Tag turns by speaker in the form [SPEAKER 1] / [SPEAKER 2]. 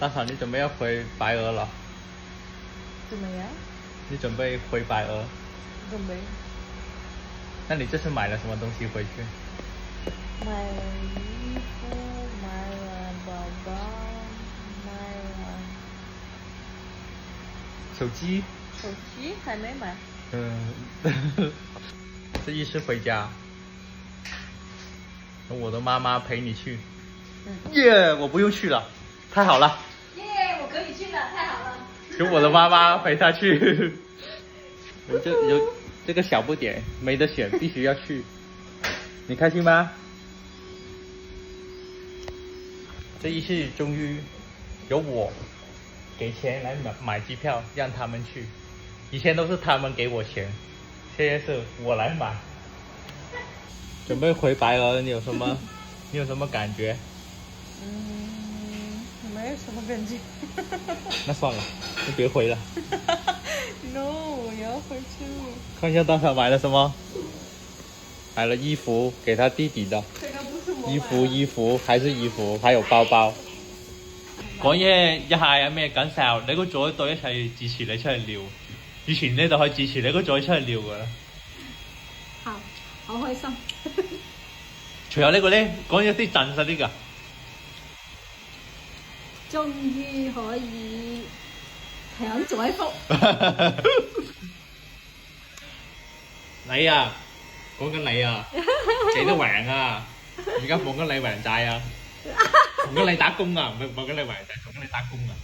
[SPEAKER 1] 大嫂，你準備要回白鵝了？
[SPEAKER 2] 怎麼樣？
[SPEAKER 1] 你準備回白鵝？
[SPEAKER 2] 準備。
[SPEAKER 1] 那你這次買了什麼東西回去？
[SPEAKER 2] 買了衣服，買了包包，買了
[SPEAKER 1] 手機。
[SPEAKER 2] 手機還沒買。
[SPEAKER 1] 這一次回家，等我的媽媽陪你去。耶，我不用去了，太好了。
[SPEAKER 2] 耶，我可以去了，太好了。
[SPEAKER 1] 有我的媽媽陪她去。有這個小不點沒得選，必須要去。你開心嗎？這一次終於有我給錢來買機票，讓他們去。以前都是他們給我錢，現在是我來買。準備回白鵝，你有什麼感覺？
[SPEAKER 2] 沒有什麼感覺。
[SPEAKER 1] 那算了，就別回了。
[SPEAKER 2] No，我要回去。
[SPEAKER 1] 看一下大嫂買了什麼？買了衣服給他弟弟的。
[SPEAKER 2] 這個不是我買的。
[SPEAKER 1] 衣服還是衣服，還有包包。講嘢一下有咩感受？你個組隊一齊支持你出去撩，以前呢就可以支持你個組出去撩噶啦。
[SPEAKER 2] 好開心。
[SPEAKER 1] 除咗呢個呢，講一啲真實啲噶。
[SPEAKER 2] 終於可以享載福。
[SPEAKER 1] 你啊，講緊你啊，幾多橫啊？而家放緊你橫債啊，同緊你打工啊，唔係放緊你橫債，同緊你打工啊。